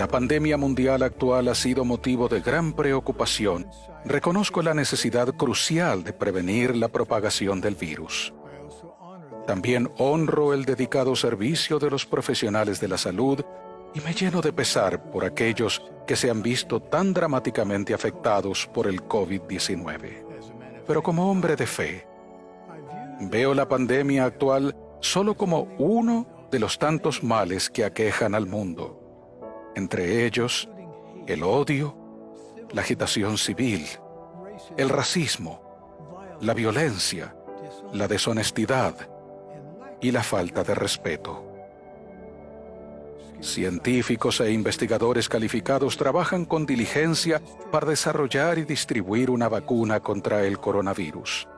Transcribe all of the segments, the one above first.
la pandemia mundial actual ha sido motivo de gran preocupación, reconozco la necesidad crucial de prevenir la propagación del virus. También honro el dedicado servicio de los profesionales de la salud y me lleno de pesar por aquellos que se han visto tan dramáticamente afectados por el COVID-19. Pero como hombre de fe, veo la pandemia actual solo como uno de los tantos males que aquejan al mundo. Entre ellos, el odio, la agitación civil, el racismo, la violencia, la deshonestidad y la falta de respeto. Científicos e investigadores calificados trabajan con diligencia para desarrollar y distribuir una vacuna contra el coronavirus.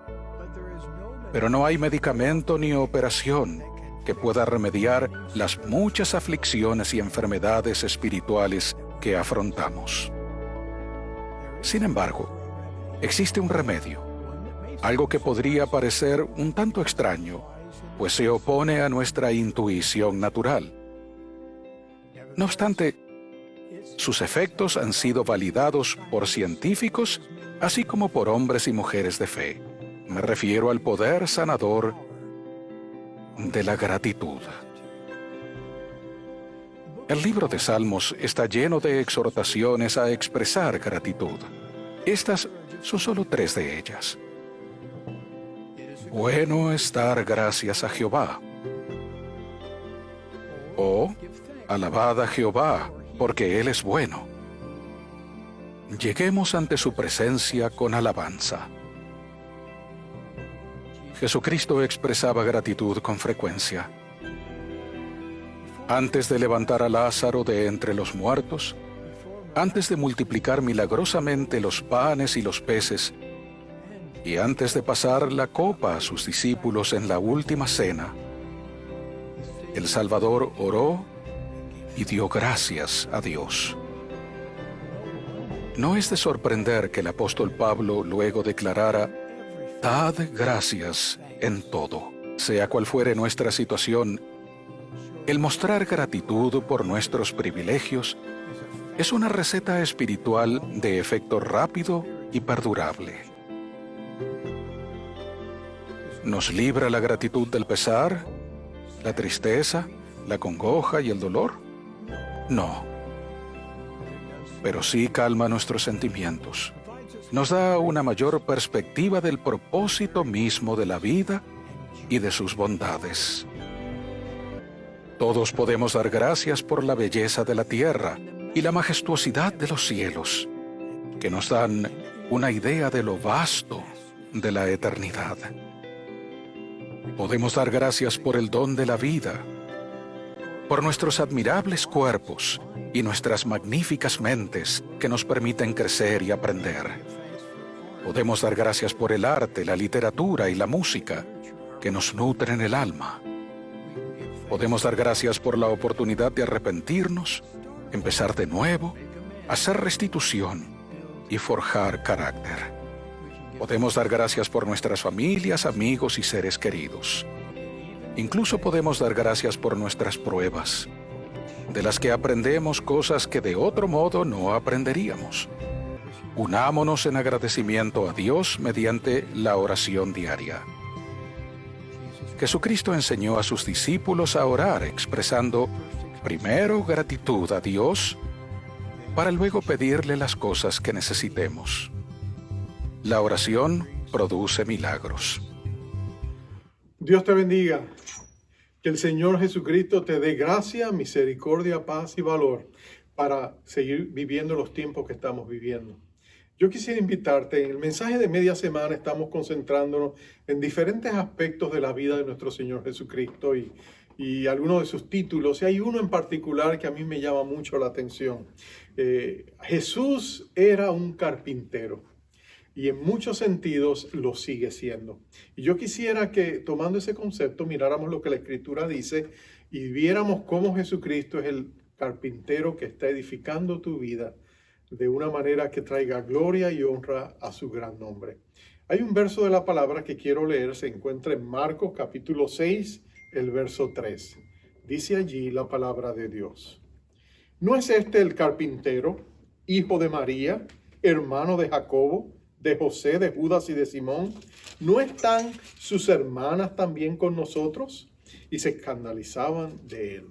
Pero no hay medicamento ni operación que pueda remediar las muchas aflicciones y enfermedades espirituales que afrontamos. Sin embargo, existe un remedio, algo que podría parecer un tanto extraño, pues se opone a nuestra intuición natural. No obstante, sus efectos han sido validados por científicos, así como por hombres y mujeres de fe. Me refiero al poder sanador de la gratitud. El libro de Salmos está lleno de exhortaciones a expresar gratitud. Estas son solo 3 de ellas. Bueno es dar gracias a Jehová. O alabad a Jehová, porque Él es bueno. Lleguemos ante su presencia con alabanza. Jesucristo expresaba gratitud con frecuencia. Antes de levantar a Lázaro de entre los muertos, antes de multiplicar milagrosamente los panes y los peces, y antes de pasar la copa a sus discípulos en la última cena, el Salvador oró y dio gracias a Dios. No es de sorprender que el apóstol Pablo luego declarara: «Dad gracias en todo». Sea cual fuere nuestra situación, el mostrar gratitud por nuestros privilegios es una receta espiritual de efecto rápido y perdurable. ¿Nos libra la gratitud del pesar, la tristeza, la congoja y el dolor? No. Pero sí calma nuestros sentimientos. Nos da una mayor perspectiva del propósito mismo de la vida y de sus bondades. Todos podemos dar gracias por la belleza de la tierra y la majestuosidad de los cielos, que nos dan una idea de lo vasto de la eternidad. Podemos dar gracias por el don de la vida, por nuestros admirables cuerpos y nuestras magníficas mentes que nos permiten crecer y aprender. Podemos dar gracias por el arte, la literatura y la música que nos nutren el alma. Podemos dar gracias por la oportunidad de arrepentirnos, empezar de nuevo, hacer restitución y forjar carácter. Podemos dar gracias por nuestras familias, amigos y seres queridos. Incluso podemos dar gracias por nuestras pruebas, de las que aprendemos cosas que de otro modo no aprenderíamos. Unámonos en agradecimiento a Dios mediante la oración diaria. Jesucristo enseñó a sus discípulos a orar expresando primero gratitud a Dios para luego pedirle las cosas que necesitemos. La oración produce milagros. Dios te bendiga. Que el Señor Jesucristo te dé gracia, misericordia, paz y valor para seguir viviendo los tiempos que estamos viviendo. Yo quisiera invitarte, en el mensaje de media semana estamos concentrándonos en diferentes aspectos de la vida de nuestro Señor Jesucristo y algunos de sus títulos. Y hay uno en particular que a mí me llama mucho la atención. Jesús era un carpintero y en muchos sentidos lo sigue siendo. Y yo quisiera que, tomando ese concepto, miráramos lo que la Escritura dice y viéramos cómo Jesucristo es el carpintero que está edificando tu vida de una manera que traiga gloria y honra a su gran nombre. Hay un verso de la palabra que quiero leer, se encuentra en Marcos capítulo 6, el verso 3. Dice allí la palabra de Dios: ¿No es este el carpintero, hijo de María, hermano de Jacobo, de José, de Judas y de Simón? ¿No están sus hermanas también con nosotros? Y se escandalizaban de él.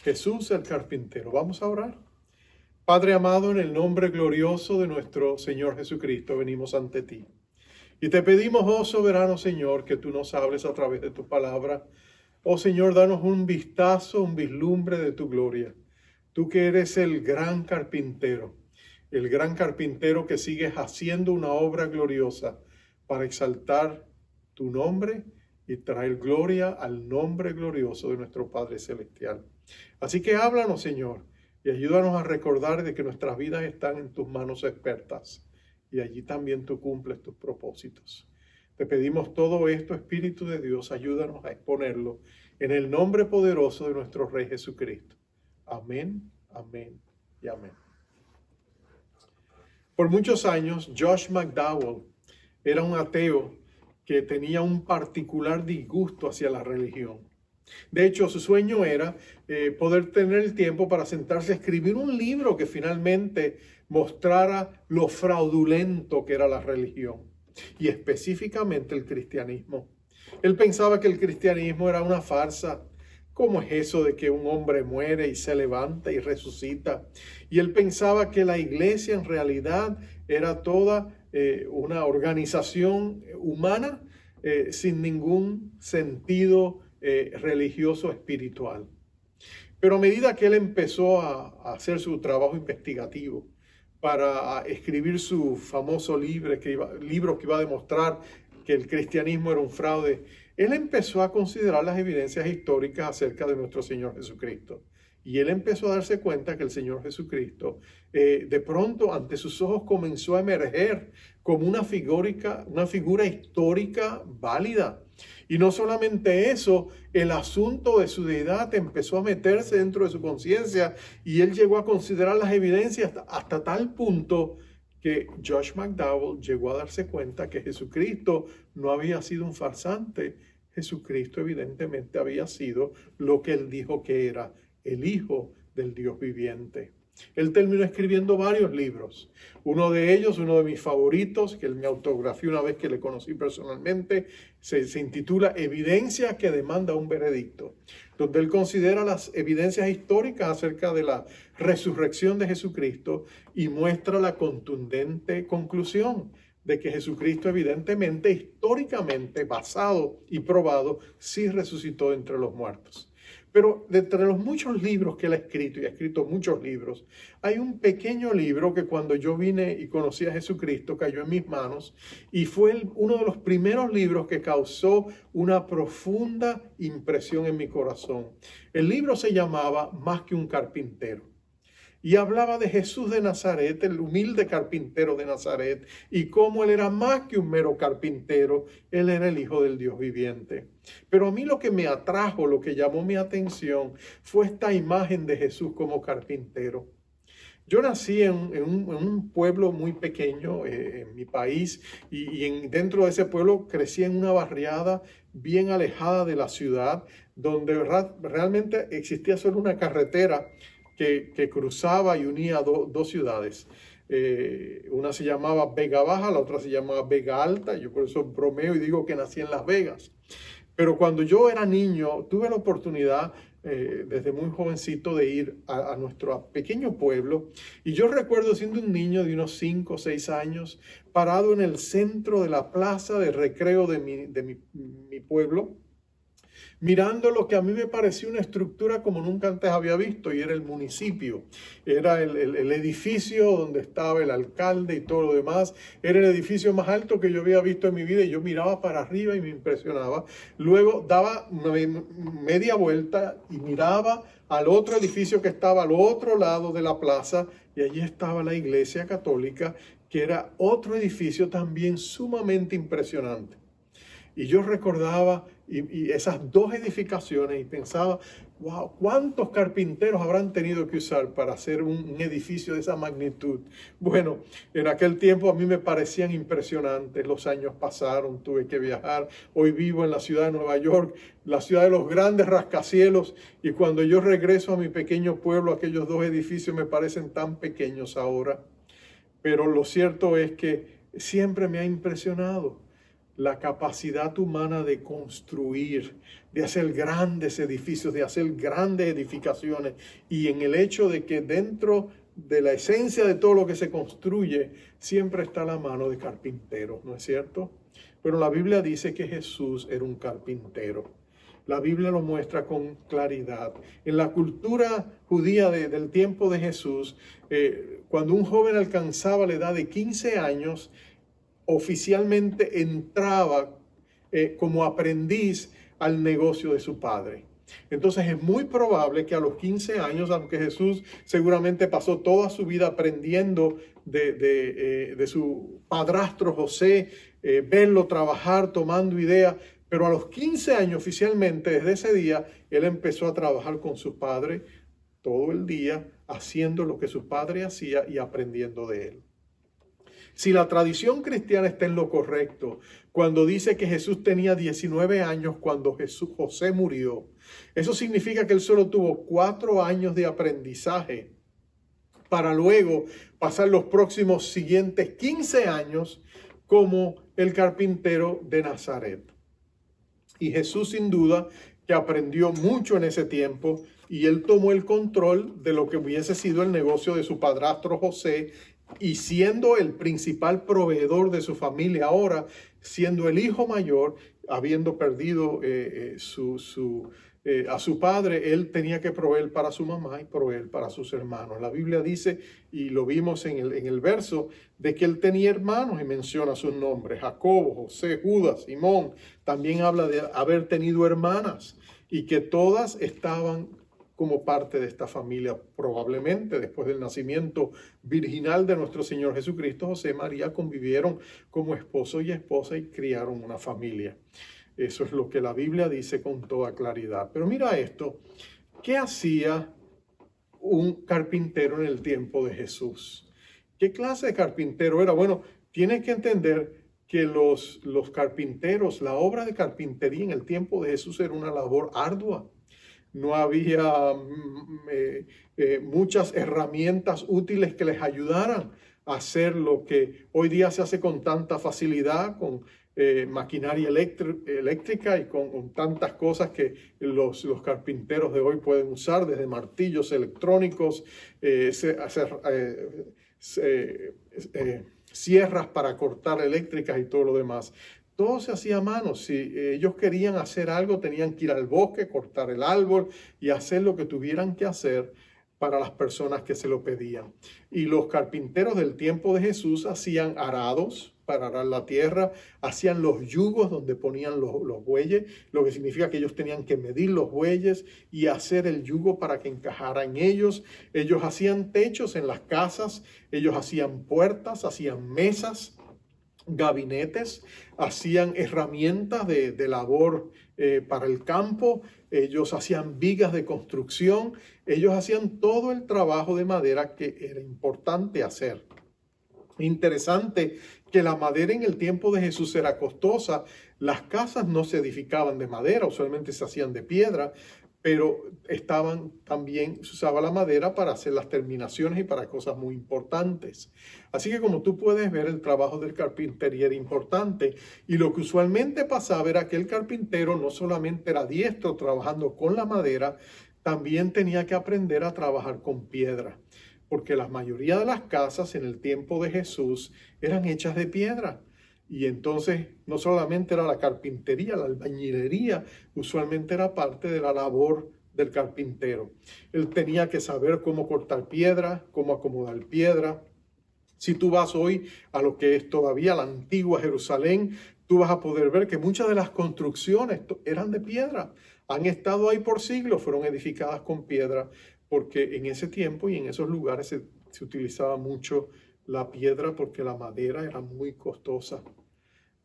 Jesús el carpintero. Vamos a orar. Padre amado, en el nombre glorioso de nuestro Señor Jesucristo, venimos ante ti. Y te pedimos, oh soberano Señor, que tú nos hables a través de tu palabra. Oh Señor, danos un vistazo, un vislumbre de tu gloria. Tú que eres el gran carpintero que sigues haciendo una obra gloriosa para exaltar tu nombre y traer gloria al nombre glorioso de nuestro Padre Celestial. Así que háblanos, Señor, y ayúdanos a recordar de que nuestras vidas están en tus manos expertas y allí también tú cumples tus propósitos. Te pedimos todo esto, Espíritu de Dios, ayúdanos a exponerlo en el nombre poderoso de nuestro Rey Jesucristo. Amén, amén y amén. Por muchos años, Josh McDowell era un ateo que tenía un particular disgusto hacia la religión. De hecho, su sueño era poder tener el tiempo para sentarse a escribir un libro que finalmente mostrara lo fraudulento que era la religión y específicamente el cristianismo. Él pensaba que el cristianismo era una farsa. ¿Cómo es eso de que un hombre muere y se levanta y resucita? Y él pensaba que la iglesia en realidad era toda una organización humana sin ningún sentido religioso espiritual. Pero a medida que él empezó a hacer su trabajo investigativo para escribir su famoso libro que iba a demostrar que el cristianismo era un fraude, él empezó a considerar las evidencias históricas acerca de nuestro Señor Jesucristo. Y él empezó a darse cuenta que el Señor Jesucristo, de pronto ante sus ojos comenzó a emerger como una figura histórica válida. Y no solamente eso, el asunto de su deidad empezó a meterse dentro de su conciencia y él llegó a considerar las evidencias hasta tal punto que Josh McDowell llegó a darse cuenta que Jesucristo no había sido un farsante. Jesucristo evidentemente había sido lo que él dijo que era, el Hijo del Dios viviente. Él terminó escribiendo varios libros. Uno de ellos, uno de mis favoritos, que él me autografió una vez que le conocí personalmente, se intitula Evidencia que demanda un veredicto, donde él considera las evidencias históricas acerca de la resurrección de Jesucristo y muestra la contundente conclusión de que Jesucristo evidentemente, históricamente basado y probado, sí resucitó entre los muertos. Pero de entre los muchos libros que él ha escrito, y ha escrito muchos libros, hay un pequeño libro que cuando yo vine y conocí a Jesucristo cayó en mis manos y fue uno de los primeros libros que causó una profunda impresión en mi corazón. El libro se llamaba Más que un carpintero. Y hablaba de Jesús de Nazaret, el humilde carpintero de Nazaret, y cómo él era más que un mero carpintero, él era el Hijo del Dios viviente. Pero a mí lo que me atrajo, lo que llamó mi atención, fue esta imagen de Jesús como carpintero. Yo nací en un pueblo muy pequeño en mi país y dentro de ese pueblo crecí en una barriada bien alejada de la ciudad, donde realmente existía solo una carretera que cruzaba y unía dos ciudades. Una se llamaba Vega Baja, la otra se llamaba Vega Alta. Yo por eso bromeo y digo que nací en Las Vegas. Pero cuando yo era niño, tuve la oportunidad desde muy jovencito de ir a nuestro pequeño pueblo. Y yo recuerdo siendo un niño de unos 5 o 6 años, parado en el centro de la plaza de recreo de mi pueblo, mirando lo que a mí me pareció una estructura como nunca antes había visto, y era el municipio. Era el edificio donde estaba el alcalde y todo lo demás. Era el edificio más alto que yo había visto en mi vida y yo miraba para arriba y me impresionaba. Luego daba una media vuelta y miraba al otro edificio que estaba al otro lado de la plaza y allí estaba la iglesia católica, que era otro edificio también sumamente impresionante. Y yo recordaba y esas dos edificaciones y pensaba, wow, ¿cuántos carpinteros habrán tenido que usar para hacer un edificio de esa magnitud? Bueno, en aquel tiempo a mí me parecían impresionantes. Los años pasaron, tuve que viajar. Hoy vivo en la ciudad de Nueva York, la ciudad de los grandes rascacielos. Y cuando yo regreso a mi pequeño pueblo, aquellos dos edificios me parecen tan pequeños ahora. Pero lo cierto es que siempre me ha impresionado la capacidad humana de construir, de hacer grandes edificios, de hacer grandes edificaciones. Y en el hecho de que dentro de la esencia de todo lo que se construye, siempre está la mano de carpintero, ¿no es cierto? Pero la Biblia dice que Jesús era un carpintero. La Biblia lo muestra con claridad. En la cultura judía del tiempo de Jesús, cuando un joven alcanzaba la edad de 15 años, oficialmente entraba como aprendiz al negocio de su padre. Entonces es muy probable que a los 15 años, aunque Jesús seguramente pasó toda su vida aprendiendo de su padrastro José, verlo trabajar, tomando ideas, pero a los 15 años oficialmente, desde ese día, él empezó a trabajar con su padre todo el día, haciendo lo que su padre hacía y aprendiendo de él. Si la tradición cristiana está en lo correcto, cuando dice que Jesús tenía 19 años cuando José murió, eso significa que él solo tuvo 4 años de aprendizaje para luego pasar los próximos siguientes 15 años como el carpintero de Nazaret. Y Jesús sin duda que aprendió mucho en ese tiempo y él tomó el control de lo que hubiese sido el negocio de su padrastro José, y siendo el principal proveedor de su familia ahora, siendo el hijo mayor, habiendo perdido a su padre, él tenía que proveer para su mamá y proveer para sus hermanos. La Biblia dice, y lo vimos en el verso, de que él tenía hermanos y menciona sus nombres: Jacobo, José, Judas, Simón. También habla de haber tenido hermanas y que todas estaban como parte de esta familia. Probablemente después del nacimiento virginal de nuestro Señor Jesucristo, José y María convivieron como esposo y esposa y criaron una familia. Eso es lo que la Biblia dice con toda claridad. Pero mira esto, ¿qué hacía un carpintero en el tiempo de Jesús? ¿Qué clase de carpintero era? Bueno, tienes que entender que los carpinteros, la obra de carpintería en el tiempo de Jesús era una labor ardua. No había muchas herramientas útiles que les ayudaran a hacer lo que hoy día se hace con tanta facilidad, con maquinaria eléctrica y con tantas cosas que los carpinteros de hoy pueden usar, desde martillos electrónicos, sierras para cortar eléctricas y todo lo demás. Todo se hacía a mano. Si ellos querían hacer algo, tenían que ir al bosque, cortar el árbol y hacer lo que tuvieran que hacer para las personas que se lo pedían. Y los carpinteros del tiempo de Jesús hacían arados para arar la tierra, hacían los yugos donde ponían los bueyes, lo que significa que ellos tenían que medir los bueyes y hacer el yugo para que encajara en ellos. Ellos hacían techos en las casas, ellos hacían puertas, hacían mesas, gabinetes, hacían herramientas de labor para el campo, ellos hacían vigas de construcción, ellos hacían todo el trabajo de madera que era importante hacer. Interesante que la madera en el tiempo de Jesús era costosa. Las casas no se edificaban de madera, usualmente se hacían de piedra, pero también se usaba la madera para hacer las terminaciones y para cosas muy importantes. Así que como tú puedes ver, el trabajo del carpintería era importante, y lo que usualmente pasaba era que el carpintero no solamente era diestro trabajando con la madera, también tenía que aprender a trabajar con piedra, porque la mayoría de las casas en el tiempo de Jesús eran hechas de piedra. Y entonces no solamente era la carpintería, la albañilería usualmente era parte de la labor del carpintero. Él tenía que saber cómo cortar piedra, cómo acomodar piedra. Si tú vas hoy a lo que es todavía la antigua Jerusalén, tú vas a poder ver que muchas de las construcciones eran de piedra. Han estado ahí por siglos, fueron edificadas con piedra, porque en ese tiempo y en esos lugares se utilizaba mucho la piedra porque la madera era muy costosa.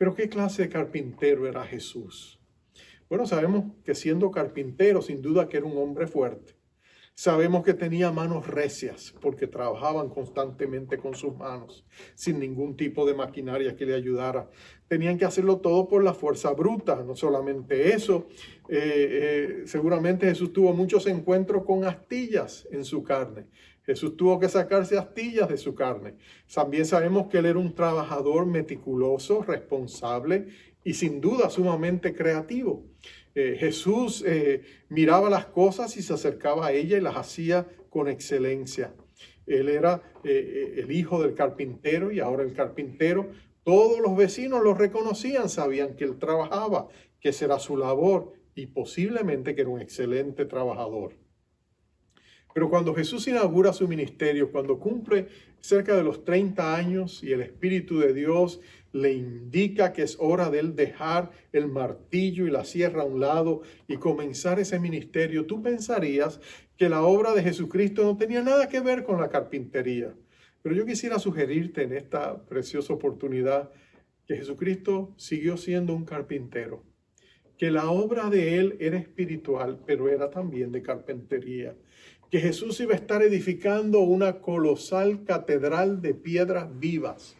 Pero ¿qué clase de carpintero era Jesús? Bueno, sabemos que siendo carpintero, sin duda que era un hombre fuerte. Sabemos que tenía manos recias porque trabajaban constantemente con sus manos, sin ningún tipo de maquinaria que le ayudara. Tenían que hacerlo todo por la fuerza bruta. No solamente eso, seguramente Jesús tuvo muchos encuentros con astillas en su carne. Jesús tuvo que sacarse astillas de su carne. También sabemos que él era un trabajador meticuloso, responsable y sin duda sumamente creativo. Jesús miraba las cosas y se acercaba a ella y las hacía con excelencia. Él era el hijo del carpintero y ahora el carpintero. Todos los vecinos lo reconocían, sabían que él trabajaba, que esa era su labor y posiblemente que era un excelente trabajador. Pero cuando Jesús inaugura su ministerio, cuando cumple cerca de los 30 años y el Espíritu de Dios le indica que es hora de él dejar el martillo y la sierra a un lado y comenzar ese ministerio, tú pensarías que la obra de Jesucristo no tenía nada que ver con la carpintería. Pero yo quisiera sugerirte en esta preciosa oportunidad que Jesucristo siguió siendo un carpintero, que la obra de él era espiritual, pero era también de carpintería, que Jesús iba a estar edificando una colosal catedral de piedras vivas.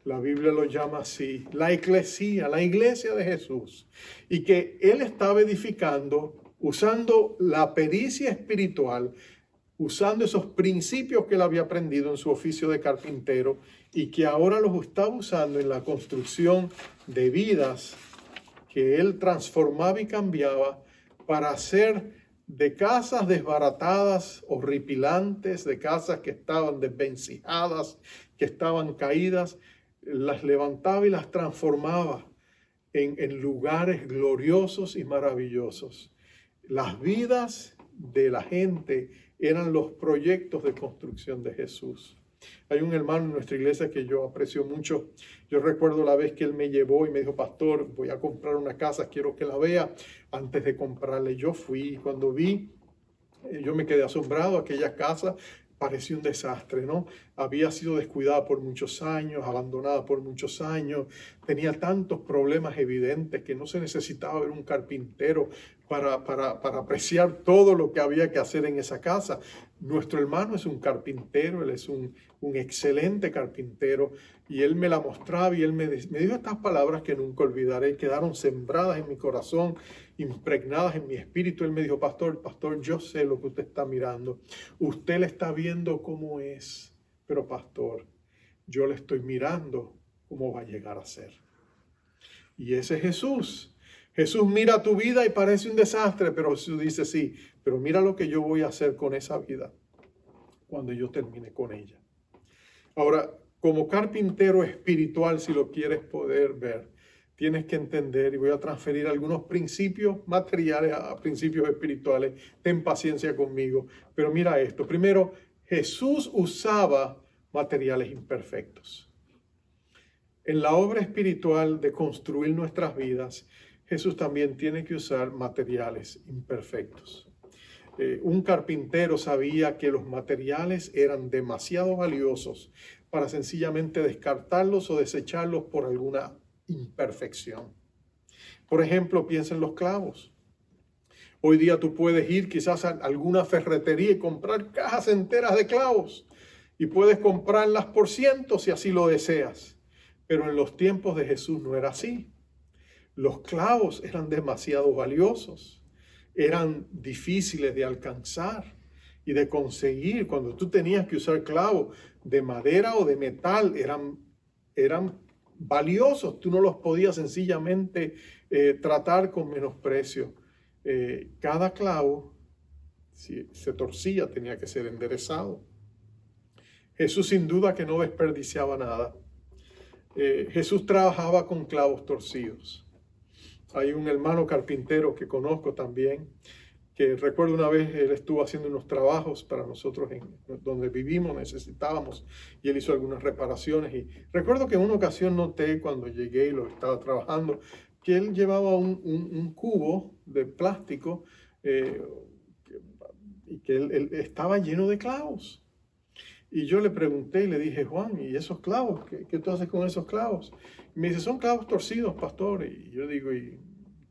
La Biblia lo llama así, la iglesia de Jesús. Y que él estaba edificando usando la pericia espiritual, usando esos principios que él había aprendido en su oficio de carpintero y que ahora los estaba usando en la construcción de vidas que él transformaba y cambiaba para hacer de casas desbaratadas, horripilantes, de casas que estaban desvencijadas, que estaban caídas, las levantaba y las transformaba en lugares gloriosos y maravillosos. Las vidas de la gente eran los proyectos de construcción de Jesús. Hay un hermano en nuestra iglesia que yo aprecio mucho. Yo recuerdo la vez que él me llevó y me dijo, pastor, voy a comprar una casa, quiero que la vea antes de comprarle. Yo fui y cuando vi, yo me quedé asombrado. Aquella casa parecía un desastre, ¿no? Había sido descuidada por muchos años, abandonada por muchos años. Tenía tantos problemas evidentes que no se necesitaba ver un carpintero para apreciar todo lo que había que hacer en esa casa. Nuestro hermano es un carpintero, él es un excelente carpintero y él me la mostraba y él me dijo estas palabras que nunca olvidaré, quedaron sembradas en mi corazón, impregnadas en mi espíritu. Él me dijo, pastor, yo sé lo que usted está mirando, usted le está viendo cómo es, pero pastor, yo le estoy mirando cómo va a llegar a ser. Y ese es Jesús. Jesús mira tu vida y parece un desastre, pero Jesús dice, sí, pero mira lo que yo voy a hacer con esa vida cuando yo termine con ella. Ahora, como carpintero espiritual, si lo quieres poder ver, tienes que entender, y voy a transferir algunos principios materiales a principios espirituales. Ten paciencia conmigo, pero mira esto. Primero, Jesús usaba materiales imperfectos. En la obra espiritual de construir nuestras vidas, Jesús también tiene que usar materiales imperfectos. Un carpintero sabía que los materiales eran demasiado valiosos para sencillamente descartarlos o desecharlos por alguna imperfección. Por ejemplo, piensa en los clavos. Hoy día tú puedes ir quizás a alguna ferretería y comprar cajas enteras de clavos y puedes comprarlas por cientos si así lo deseas. Pero en los tiempos de Jesús no era así. Los clavos eran demasiado valiosos, eran difíciles de alcanzar y de conseguir. Cuando tú tenías que usar clavos de madera o de metal, eran valiosos. Tú no los podías sencillamente tratar con menosprecio. Cada clavo, si se torcía, tenía que ser enderezado. Jesús sin duda que no desperdiciaba nada. Jesús trabajaba con clavos torcidos. Hay un hermano carpintero que conozco también, que recuerdo una vez él estuvo haciendo unos trabajos para nosotros donde vivimos, necesitábamos, y él hizo algunas reparaciones. Y recuerdo que en una ocasión noté cuando llegué y lo estaba trabajando, que él llevaba un cubo de plástico y que él estaba lleno de clavos. Y yo le pregunté y le dije, Juan, ¿y esos clavos? ¿Qué tú haces con esos clavos? Y me dice, son clavos torcidos, pastor. Y yo digo, ¿y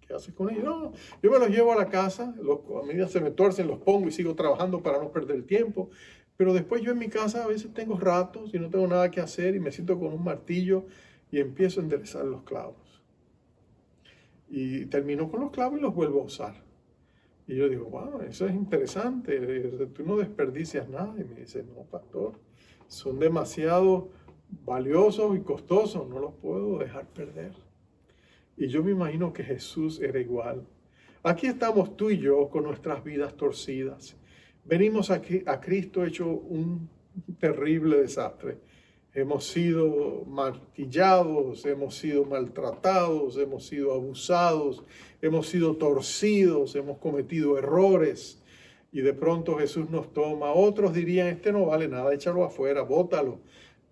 qué haces con ellos? No, yo me los llevo a la casa, a medida se me torcen, los pongo y sigo trabajando para no perder tiempo. Pero después yo en mi casa a veces tengo ratos y no tengo nada que hacer y me siento con un martillo y empiezo a enderezar los clavos. Y termino con los clavos y los vuelvo a usar. Y yo digo, wow, eso es interesante, tú no desperdicias nada. Y me dice, no, pastor, son demasiado valiosos y costosos, no los puedo dejar perder. Y yo me imagino que Jesús era igual. Aquí estamos tú y yo con nuestras vidas torcidas. Venimos aquí a Cristo hecho un terrible desastre. Hemos sido martillados, hemos sido maltratados, hemos sido abusados, hemos sido torcidos, hemos cometido errores. Y de pronto Jesús nos toma. Otros dirían, este no vale nada, échalo afuera, bótalo.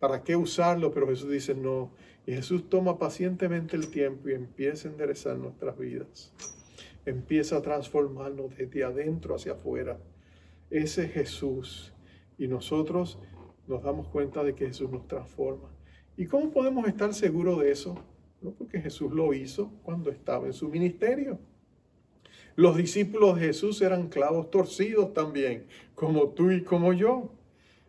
¿Para qué usarlo? Pero Jesús dice, no. Y Jesús toma pacientemente el tiempo y empieza a enderezar nuestras vidas. Empieza a transformarnos desde adentro hacia afuera. Ese es Jesús. Y nosotros nos damos cuenta de que Jesús nos transforma. ¿Y cómo podemos estar seguros de eso? No, porque Jesús lo hizo cuando estaba en su ministerio. Los discípulos de Jesús eran clavos torcidos también, como tú y como yo.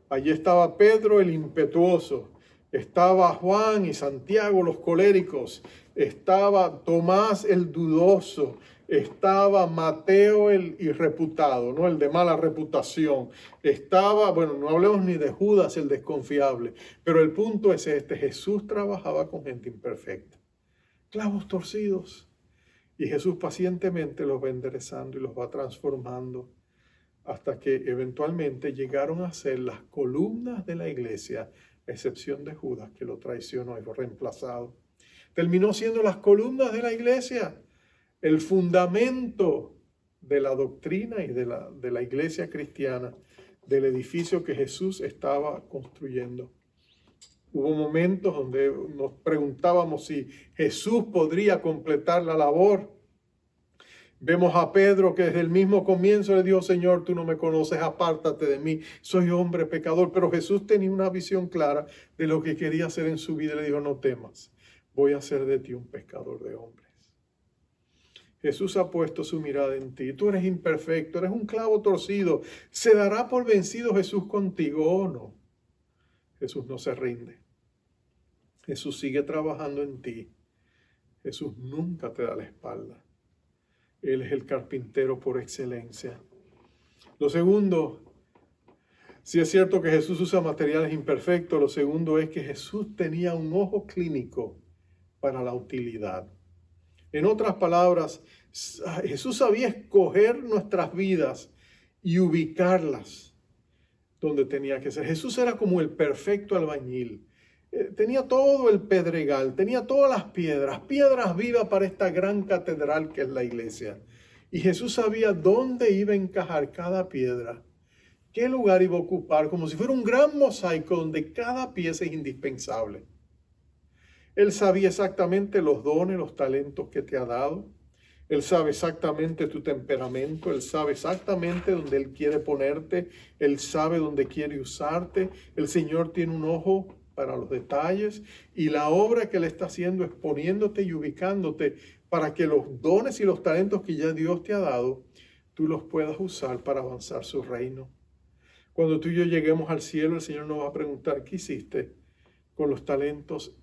Allí estaba Pedro el impetuoso, estaba Juan y Santiago los coléricos, estaba Tomás el dudoso, estaba Mateo el irreputado, ¿no? El de mala reputación. Estaba, bueno, no hablemos ni de Judas el desconfiable, pero el punto es este: Jesús trabajaba con gente imperfecta, clavos torcidos, y Jesús pacientemente los va enderezando y los va transformando hasta que eventualmente llegaron a ser las columnas de la iglesia, a excepción de Judas, que lo traicionó y fue reemplazado. Terminó siendo las columnas de la iglesia, el fundamento de la doctrina y de la iglesia cristiana, del edificio que Jesús estaba construyendo. Hubo momentos donde nos preguntábamos si Jesús podría completar la labor. Vemos a Pedro que desde el mismo comienzo le dijo, Señor, tú no me conoces, apártate de mí, soy hombre pecador. Pero Jesús tenía una visión clara de lo que quería hacer en su vida y le dijo, no temas, voy a hacer de ti un pescador de hombres. Jesús ha puesto su mirada en ti. Tú eres imperfecto, eres un clavo torcido. ¿Se dará por vencido Jesús contigo o no? Jesús no se rinde. Jesús sigue trabajando en ti. Jesús nunca te da la espalda. Él es el carpintero por excelencia. Lo segundo, si es cierto que Jesús usa materiales imperfectos, lo segundo es que Jesús tenía un ojo clínico para la utilidad. En otras palabras, Jesús sabía escoger nuestras vidas y ubicarlas donde tenía que ser. Jesús era como el perfecto albañil. Tenía todo el pedregal, tenía todas las piedras vivas para esta gran catedral que es la iglesia. Y Jesús sabía dónde iba a encajar cada piedra, qué lugar iba a ocupar, como si fuera un gran mosaico donde cada pieza es indispensable. Él sabía exactamente los dones, los talentos que te ha dado. Él sabe exactamente tu temperamento. Él sabe exactamente dónde Él quiere ponerte. Él sabe dónde quiere usarte. El Señor tiene un ojo para los detalles. Y la obra que Él está haciendo es poniéndote y ubicándote para que los dones y los talentos que ya Dios te ha dado, tú los puedas usar para avanzar su reino. Cuando tú y yo lleguemos al cielo, el Señor nos va a preguntar, ¿qué hiciste con los talentos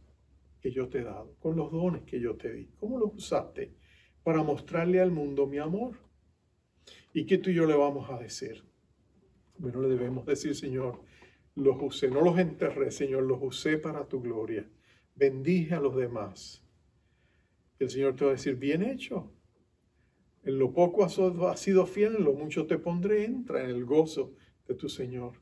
que yo te he dado, con los dones que yo te di? ¿Cómo los usaste para mostrarle al mundo mi amor? ¿Y qué tú y yo le vamos a decir? Bueno, le debemos decir, Señor, los usé, no los enterré, Señor, los usé para tu gloria. Bendije a los demás. El Señor te va a decir, bien hecho. En lo poco has sido fiel, en lo mucho te pondré, entra en el gozo de tu Señor.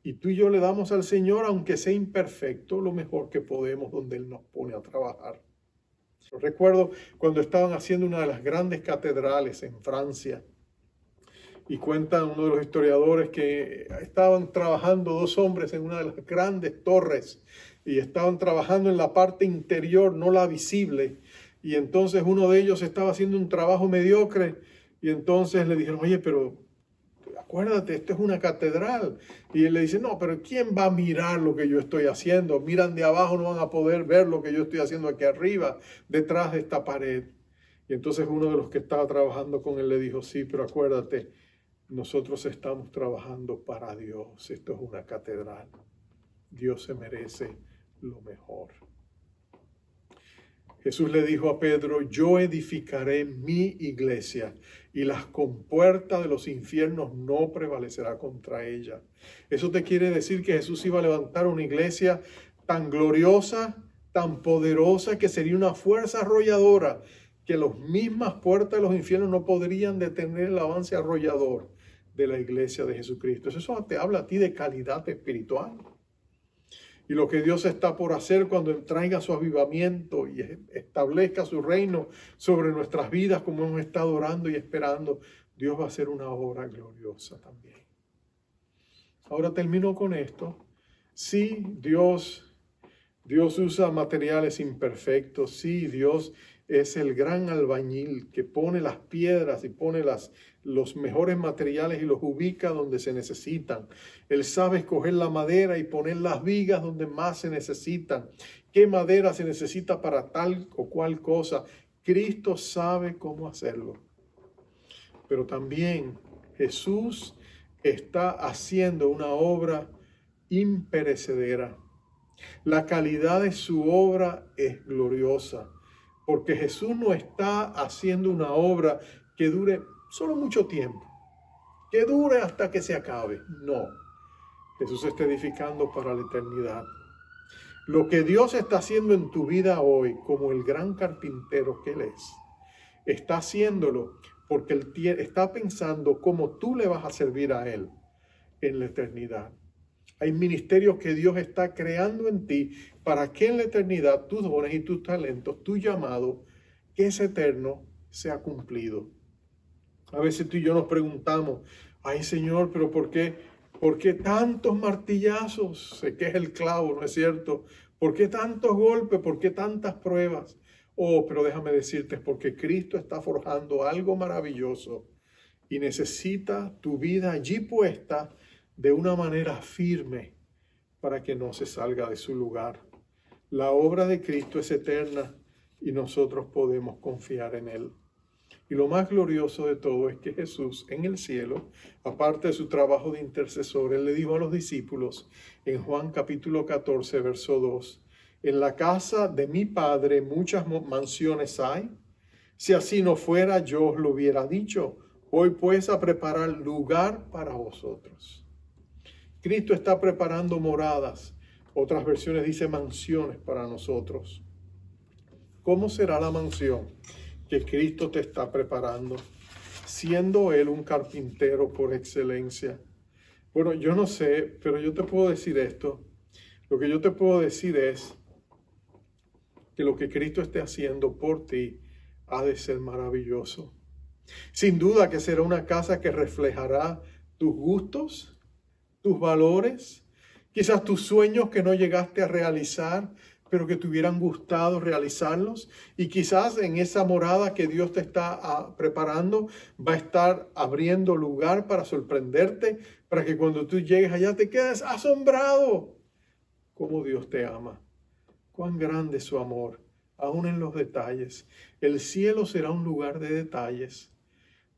Y tú y yo le damos al Señor, aunque sea imperfecto, lo mejor que podemos donde Él nos pone a trabajar. Recuerdo cuando estaban haciendo una de las grandes catedrales en Francia. Y cuenta uno de los historiadores que estaban trabajando dos hombres en una de las grandes torres. Y estaban trabajando en la parte interior, no la visible. Y entonces uno de ellos estaba haciendo un trabajo mediocre. Y entonces le dijeron, oye, pero acuérdate, esto es una catedral. Y él le dice, no, pero ¿quién va a mirar lo que yo estoy haciendo? Miran de abajo, no van a poder ver lo que yo estoy haciendo aquí arriba, detrás de esta pared. Y entonces uno de los que estaba trabajando con él le dijo, sí, pero acuérdate, nosotros estamos trabajando para Dios. Esto es una catedral. Dios se merece lo mejor. Jesús le dijo a Pedro, yo edificaré mi iglesia y las compuertas de los infiernos no prevalecerá contra ella. Eso te quiere decir que Jesús iba a levantar una iglesia tan gloriosa, tan poderosa, que sería una fuerza arrolladora, que las mismas puertas de los infiernos no podrían detener el avance arrollador de la iglesia de Jesucristo. Eso te habla a ti de calidad espiritual. Y lo que Dios está por hacer cuando traiga su avivamiento y establezca su reino sobre nuestras vidas, como hemos estado orando y esperando, Dios va a hacer una obra gloriosa también. Ahora termino con esto. Sí, Dios usa materiales imperfectos. Sí, Dios es el gran albañil que pone las piedras y pone los mejores materiales y los ubica donde se necesitan. Él sabe escoger la madera y poner las vigas donde más se necesitan. ¿Qué madera se necesita para tal o cual cosa? Cristo sabe cómo hacerlo. Pero también Jesús está haciendo una obra imperecedera. La calidad de su obra es gloriosa, porque Jesús no está haciendo una obra que dure solo mucho tiempo, que dure hasta que se acabe. No, Jesús está edificando para la eternidad. Lo que Dios está haciendo en tu vida hoy, como el gran carpintero que Él es, está haciéndolo porque Él está pensando cómo tú le vas a servir a Él en la eternidad. Hay ministerios que Dios está creando en ti para que en la eternidad tus dones y tus talentos, tu llamado, que es eterno, sea cumplido. A veces tú y yo nos preguntamos, ay Señor, pero ¿por qué tantos martillazos? Sé que es el clavo, ¿no es cierto? ¿Por qué tantos golpes? ¿Por qué tantas pruebas? Oh, pero déjame decirte, es porque Cristo está forjando algo maravilloso y necesita tu vida allí puesta de una manera firme para que no se salga de su lugar. La obra de Cristo es eterna y nosotros podemos confiar en Él. Y lo más glorioso de todo es que Jesús en el cielo, aparte de su trabajo de intercesor, Él le dijo a los discípulos en Juan capítulo 14, verso 2, en la casa de mi Padre muchas mansiones hay. Si así no fuera, yo os lo hubiera dicho. Voy pues a preparar lugar para vosotros. Cristo está preparando moradas. Otras versiones dicen mansiones para nosotros. ¿Cómo será la mansión que Cristo te está preparando? Siendo Él un carpintero por excelencia. Bueno, yo no sé, pero yo te puedo decir esto. Lo que yo te puedo decir es que lo que Cristo esté haciendo por ti ha de ser maravilloso. Sin duda que será una casa que reflejará tus gustos, tus valores, quizás tus sueños que no llegaste a realizar, pero que te hubieran gustado realizarlos. Y quizás en esa morada que Dios te está preparando, va a estar abriendo lugar para sorprenderte, para que cuando tú llegues allá te quedes asombrado. Cómo Dios te ama, cuán grande es su amor, aún en los detalles. El cielo será un lugar de detalles,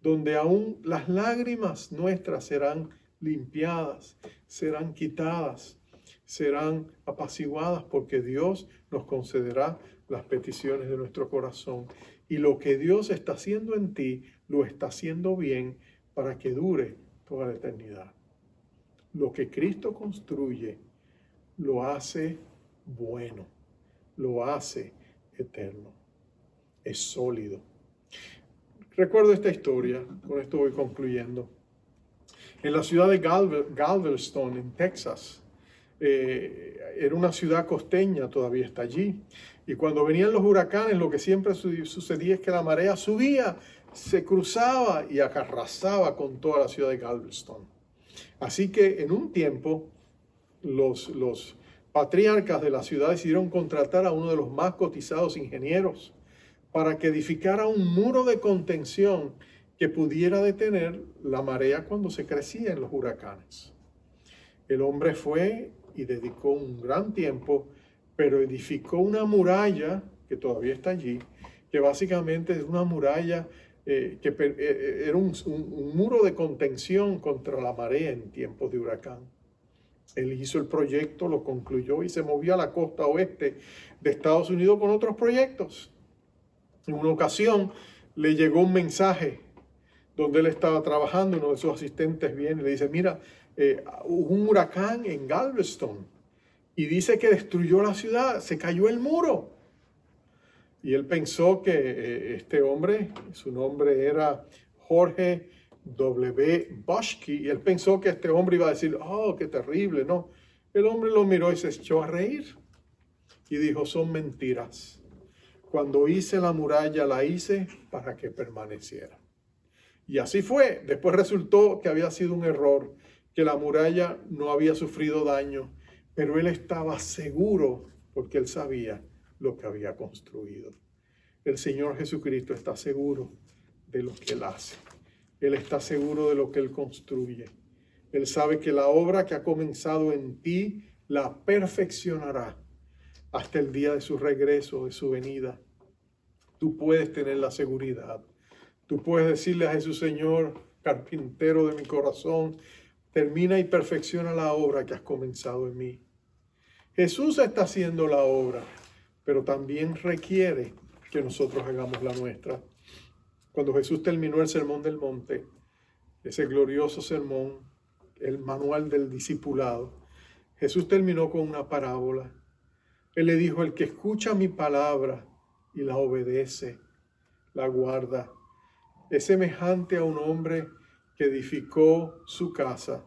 donde aún las lágrimas nuestras serán limpiadas, serán quitadas, serán apaciguadas, porque Dios nos concederá las peticiones de nuestro corazón. Y lo que Dios está haciendo en ti, lo está haciendo bien para que dure toda la eternidad. Lo que Cristo construye, lo hace bueno, lo hace eterno, es sólido. Recuerdo esta historia, con esto voy concluyendo. En la ciudad de Galveston, en Texas, era una ciudad costeña, todavía está allí. Y cuando venían los huracanes, lo que siempre sucedía es que la marea subía, se cruzaba y arrasaba con toda la ciudad de Galveston. Así que en un tiempo, los patriarcas de la ciudad decidieron contratar a uno de los más cotizados ingenieros para que edificara un muro de contención que pudiera detener la marea cuando se crecía en los huracanes. El hombre fue y dedicó un gran tiempo, pero edificó una muralla que todavía está allí, que básicamente es una muralla era un muro de contención contra la marea en tiempos de huracán. Él hizo el proyecto, lo concluyó y se movió a la costa oeste de Estados Unidos con otros proyectos. En una ocasión le llegó un mensaje donde él estaba trabajando, uno de sus asistentes viene y le dice, mira, hubo un huracán en Galveston y dice que destruyó la ciudad, se cayó el muro. Y él pensó que este hombre, su nombre era Jorge W. Bushki, y él pensó que este hombre iba a decir, oh, qué terrible, ¿no? El hombre lo miró y se echó a reír y dijo, son mentiras. Cuando hice la muralla, la hice para que permaneciera. Y así fue. Después resultó que había sido un error, que la muralla no había sufrido daño, pero él estaba seguro porque él sabía lo que había construido. El Señor Jesucristo está seguro de lo que Él hace. Él está seguro de lo que Él construye. Él sabe que la obra que ha comenzado en ti la perfeccionará hasta el día de su regreso, de su venida. Tú puedes tener la seguridad. Tú puedes decirle a Jesús, Señor, carpintero de mi corazón, termina y perfecciona la obra que has comenzado en mí. Jesús está haciendo la obra, pero también requiere que nosotros hagamos la nuestra. Cuando Jesús terminó el Sermón del Monte, ese glorioso sermón, el manual del discipulado, Jesús terminó con una parábola. Él le dijo, el que escucha mi palabra y la obedece, la guarda, es semejante a un hombre que edificó su casa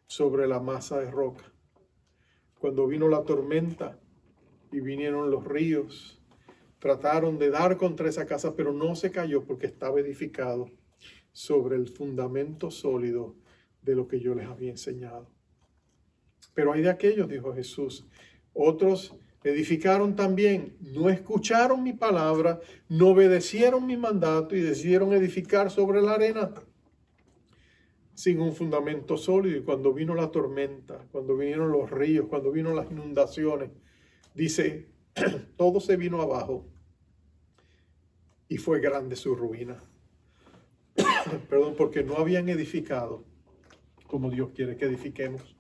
sobre la masa de roca. Cuando vino la tormenta y vinieron los ríos, trataron de dar contra esa casa, pero no se cayó porque estaba edificado sobre el fundamento sólido de lo que yo les había enseñado. Pero hay de aquellos, dijo Jesús, otros edificaron también, no escucharon mi palabra, no obedecieron mi mandato y decidieron edificar sobre la arena sin un fundamento sólido. Y cuando vino la tormenta, cuando vinieron los ríos, cuando vino las inundaciones, dice, todo se vino abajo y fue grande su ruina. Perdón, porque no habían edificado como Dios quiere que edifiquemos.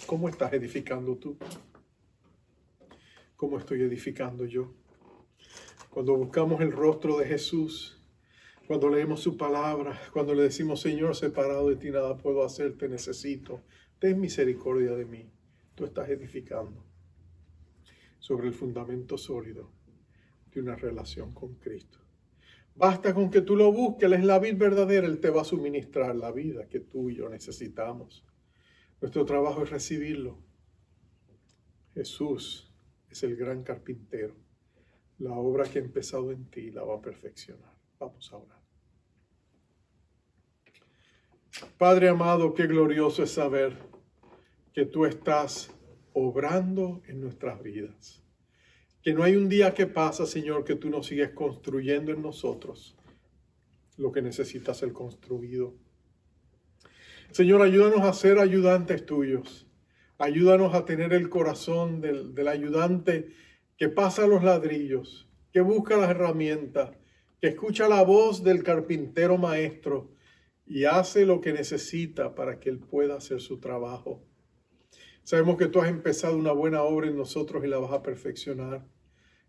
¿Cómo estás edificando tú? ¿Cómo estoy edificando yo? Cuando buscamos el rostro de Jesús, cuando leemos su palabra, cuando le decimos, Señor, separado de ti nada puedo hacer, te necesito, ten misericordia de mí. Tú estás edificando sobre el fundamento sólido de una relación con Cristo. Basta con que tú lo busques, Él es la vid verdadera, Él te va a suministrar la vida que tú y yo necesitamos. Nuestro trabajo es recibirlo. Jesús es el gran carpintero. La obra que ha empezado en ti la va a perfeccionar. Vamos a orar. Padre amado, qué glorioso es saber que tú estás obrando en nuestras vidas. Que no hay un día que pasa, Señor, que tú no sigues construyendo en nosotros lo que necesita ser construido. Señor, ayúdanos a ser ayudantes tuyos. Ayúdanos a tener el corazón del ayudante que pasa los ladrillos, que busca las herramientas, que escucha la voz del carpintero maestro y hace lo que necesita para que él pueda hacer su trabajo. Sabemos que tú has empezado una buena obra en nosotros y la vas a perfeccionar.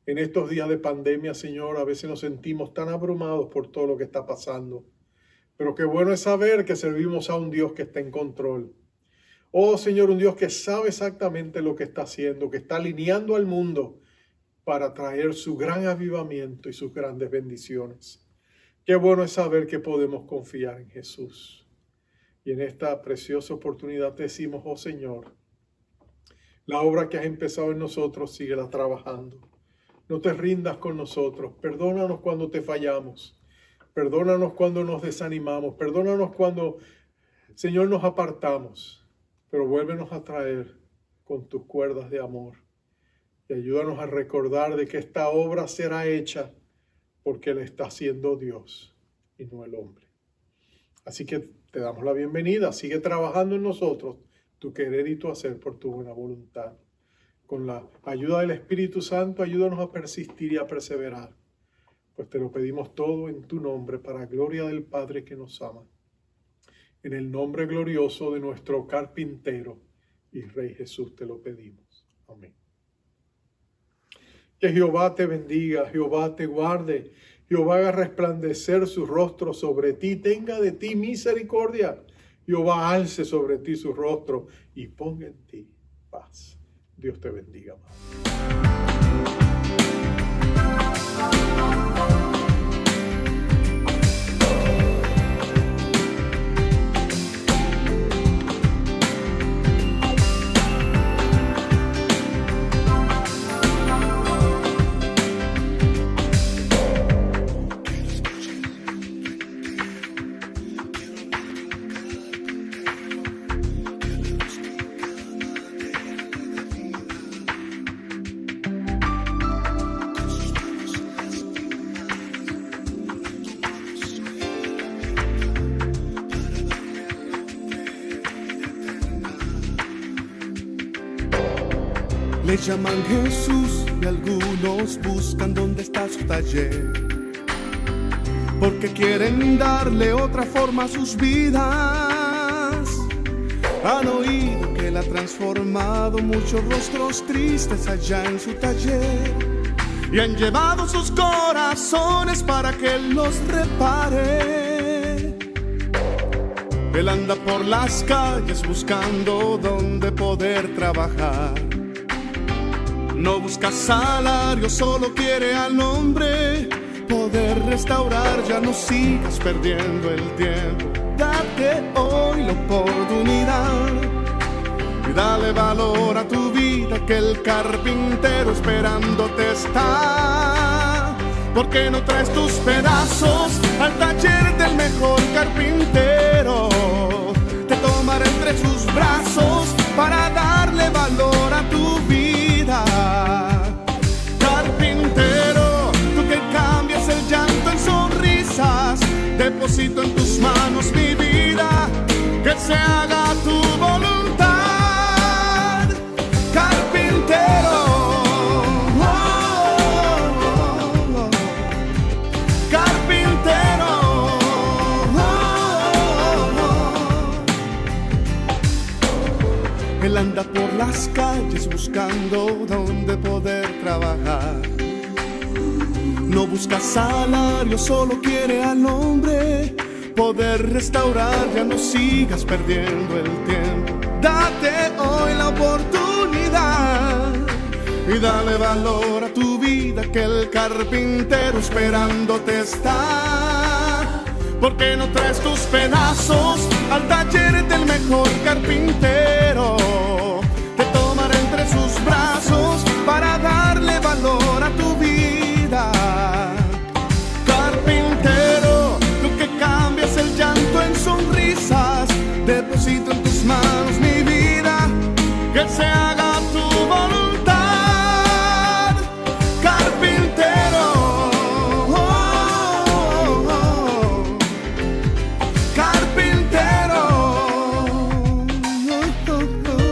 En estos días de pandemia, Señor, a veces nos sentimos tan abrumados por todo lo que está pasando. Pero qué bueno es saber que servimos a un Dios que está en control. Oh, Señor, un Dios que sabe exactamente lo que está haciendo, que está alineando al mundo para traer su gran avivamiento y sus grandes bendiciones. Qué bueno es saber que podemos confiar en Jesús. Y en esta preciosa oportunidad te decimos, oh Señor, la obra que has empezado en nosotros, síguela trabajando. No te rindas con nosotros. Perdónanos cuando te fallamos. Perdónanos cuando nos desanimamos. Perdónanos cuando, Señor, nos apartamos. Pero vuélvenos a traer con tus cuerdas de amor. Y ayúdanos a recordar de que esta obra será hecha porque Él está siendo Dios y no el hombre. Así que te damos la bienvenida. Sigue trabajando en nosotros tu querer y tu hacer por tu buena voluntad. Con la ayuda del Espíritu Santo, ayúdanos a persistir y a perseverar. Pues te lo pedimos todo en tu nombre, para gloria del Padre que nos ama. En el nombre glorioso de nuestro carpintero y Rey Jesús te lo pedimos. Amén. Que Jehová te bendiga, Jehová te guarde, Jehová haga resplandecer su rostro sobre ti, tenga de ti misericordia. Jehová alce sobre ti su rostro y ponga en ti paz. Dios te bendiga, amado. Le llaman Jesús y algunos buscan dónde está su taller, porque quieren darle otra forma a sus vidas. Han oído que Él ha transformado muchos rostros tristes allá en su taller, y han llevado sus corazones para que Él los repare. Él anda por las calles buscando dónde poder trabajar. No busca salario, solo quiere al hombre poder restaurar. Ya no sigas perdiendo el tiempo, date hoy la oportunidad y dale valor a tu vida, que el carpintero esperándote está. ¿Por qué no traes tus pedazos al taller del mejor carpintero? Te tomará entre sus brazos para darle valor a tu vida. Carpintero, tú que cambias el llanto en sonrisas, deposito en tus manos mi vida, que se haga tu voluntad. Carpintero, oh, oh, oh. Carpintero, oh, oh, oh. Él anda por las calles buscando dónde poder trabajar. No busca salario, solo quiere al hombre poder restaurar. Ya no sigas perdiendo el tiempo, date hoy la oportunidad y dale valor a tu vida, que el carpintero esperándote está. ¿Por qué no traes tus pedazos al taller del mejor carpintero? Te tomará entre sus brazos para darle valor a tu vida. Carpintero, tú que cambias el llanto en sonrisas, deposito en tus manos mi vida, que se haga tu voluntad. Carpintero, oh, oh, oh. Carpintero, oh, oh, oh.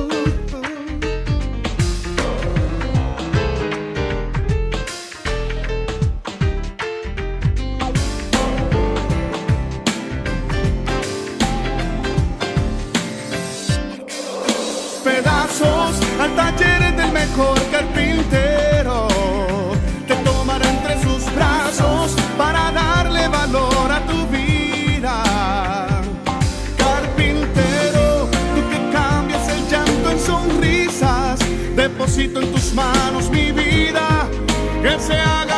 Pedazos al taller del mejor carpintero, te tomará entre sus brazos para darle valor a tu vida. Carpintero, tú que cambias el llanto en sonrisas, deposito en tus manos mi vida, que se haga